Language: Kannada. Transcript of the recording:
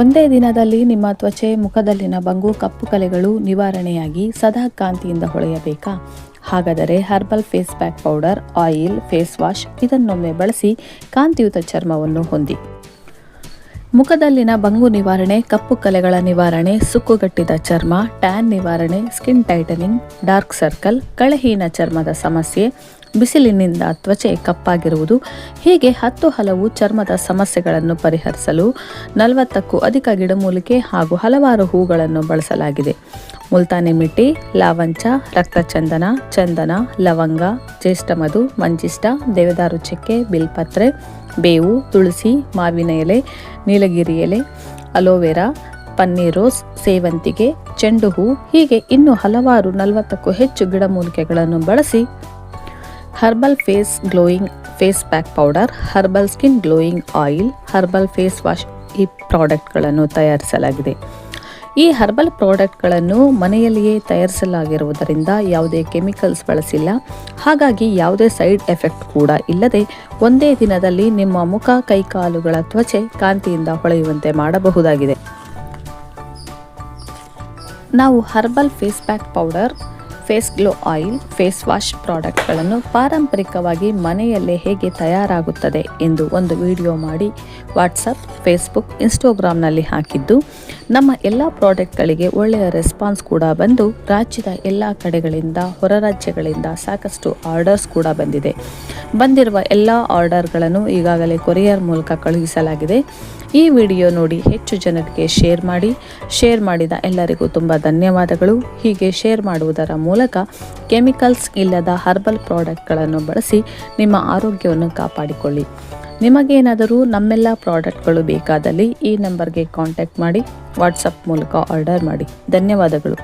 ಒಂದೇ ದಿನದಲ್ಲಿ ನಿಮ್ಮ ತ್ವಚೆ, ಮುಖದಲ್ಲಿನ ಬಂಗು, ಕಪ್ಪು ಕಲೆಗಳು ನಿವಾರಣೆಯಾಗಿ ಸದಾ ಕಾಂತಿಯಿಂದ ಹೊಳೆಯಬೇಕಾ? ಹಾಗಾದರೆ herbal face pack powder, oil, face wash ಇದನ್ನೊಮ್ಮೆ ಬಳಸಿ ಕಾಂತಿಯುತ ಚರ್ಮವನ್ನು ಹೊಂದಿ. ಮುಖದಲ್ಲಿನ ಬಂಗು ನಿವಾರಣೆ, ಕಪ್ಪು ಕಲೆಗಳ ನಿವಾರಣೆ, ಸುಕ್ಕುಗಟ್ಟಿದ ಚರ್ಮ, ಟ್ಯಾನ್ ನಿವಾರಣೆ, ಸ್ಕಿನ್ ಟೈಟನಿಂಗ್, ಡಾರ್ಕ್ ಸರ್ಕಲ್, ಕಳೆಹೀನ ಚರ್ಮದ ಸಮಸ್ಯೆ, ಬಿಸಿಲಿನಿಂದ ತ್ವಚೆ ಕಪ್ಪಾಗಿರುವುದು ಹೀಗೆ ಹಲವು ಚರ್ಮದ ಸಮಸ್ಯೆಗಳನ್ನು ಪರಿಹರಿಸಲು 40ಕ್ಕೂ ಅಧಿಕ ಗಿಡಮೂಲಿಕೆ ಹಾಗೂ ಹಲವಾರು ಹೂಗಳನ್ನು ಬಳಸಲಾಗಿದೆ. ಮುಲ್ತಾನಿ ಮಿಟ್ಟಿ, ಲಾವಂಚ, ರಕ್ತಚಂದನ, ಚಂದನ, ಲವಂಗ, ಜ್ಯೇಷ್ಠಮಧು, ಮಂಜಿಷ್ಟ, ದೇವದಾರು ಚೆಕ್ಕೆ, ಬಿಲ್ಪತ್ರೆ, ಬೇವು, ತುಳಸಿ, ಮಾವಿನ ಎಲೆ, ನೀಲಗಿರಿ ಎಲೆ, ಅಲೋವೆರಾ, ಪನ್ನೀರ್ ರೋಸ್, ಸೇವಂತಿಗೆ, ಚೆಂಡು ಹೂ ಹೀಗೆ ಇನ್ನೂ ಹಲವಾರು 40ಕ್ಕೂ ಹೆಚ್ಚು ಗಿಡಮೂಲಿಕೆಗಳನ್ನು ಬಳಸಿ herbal face glowing face pack powder, herbal skin glowing oil, herbal face wash ಈ ಪ್ರಾಡಕ್ಟ್ಗಳನ್ನು ತಯಾರಿಸಲಾಗಿದೆ. ಈ ಹರ್ಬಲ್ ಪ್ರಾಡಕ್ಟ್ಗಳನ್ನು ಮನೆಯಲ್ಲಿಯೇ ತಯಾರಿಸಲಾಗಿರುವುದರಿಂದ ಯಾವುದೇ ಕೆಮಿಕಲ್ಸ್ ಬಳಸಿಲ್ಲ. ಹಾಗಾಗಿ ಯಾವುದೇ ಸೈಡ್ ಎಫೆಕ್ಟ್ ಕೂಡ ಇಲ್ಲದೆ ಒಂದೇ ದಿನದಲ್ಲಿ ನಿಮ್ಮ ಮುಖ, ಕೈಕಾಲುಗಳ ತ್ವಚೆ ಕಾಂತಿಯಿಂದ ಹೊಳೆಯುವಂತೆ ಮಾಡಬಹುದಾಗಿದೆ. ನಾವು herbal face pack powder, face glow oil, face wash ಪ್ರಾಡಕ್ಟ್ಗಳನ್ನು ಪಾರಂಪರಿಕವಾಗಿ ಮನೆಯಲ್ಲೇ ಹೇಗೆ ತಯಾರಾಗುತ್ತದೆ ಎಂದು ಒಂದು ವಿಡಿಯೋ ಮಾಡಿ ವಾಟ್ಸಪ್, ಫೇಸ್ಬುಕ್, ಇನ್ಸ್ಟಾಗ್ರಾಮ್ನಲ್ಲಿ ಹಾಕಿದ್ದು ನಮ್ಮ ಎಲ್ಲ ಪ್ರಾಡಕ್ಟ್ಗಳಿಗೆ ಒಳ್ಳೆಯ ರೆಸ್ಪಾನ್ಸ್ ಕೂಡ ಬಂದು ರಾಜ್ಯದ ಎಲ್ಲ ಕಡೆಗಳಿಂದ, ಹೊರ ರಾಜ್ಯಗಳಿಂದ ಸಾಕಷ್ಟು ಆರ್ಡರ್ಸ್ ಕೂಡ ಬಂದಿದೆ. ಬಂದಿರುವ ಎಲ್ಲ ಆರ್ಡರ್ಗಳನ್ನು ಈಗಾಗಲೇ ಕೊರಿಯರ್ ಮೂಲಕ ಕಳುಹಿಸಲಾಗಿದೆ. ಈ ವಿಡಿಯೋ ನೋಡಿ ಹೆಚ್ಚು ಜನರಿಗೆ ಶೇರ್ ಮಾಡಿದ ಎಲ್ಲರಿಗೂ ತುಂಬ ಧನ್ಯವಾದಗಳು. ಹೀಗೆ ಶೇರ್ ಮಾಡುವುದರ ಮೂಲಕ ಕೆಮಿಕಲ್ಸ್ ಇಲ್ಲದ ಹರ್ಬಲ್ ಪ್ರಾಡಕ್ಟ್ಗಳನ್ನು ಬಳಸಿ ನಿಮ್ಮ ಆರೋಗ್ಯವನ್ನು ಕಾಪಾಡಿಕೊಳ್ಳಿ. ನಿಮಗೇನಾದರೂ ನಮ್ಮೆಲ್ಲ ಪ್ರಾಡಕ್ಟ್ಗಳು ಬೇಕಾದಲ್ಲಿ ಈ ನಂಬರ್ಗೆ ಕಾಂಟ್ಯಾಕ್ಟ್ ಮಾಡಿ ವಾಟ್ಸಪ್ ಮೂಲಕ ಆರ್ಡರ್ ಮಾಡಿ. ಧನ್ಯವಾದಗಳು.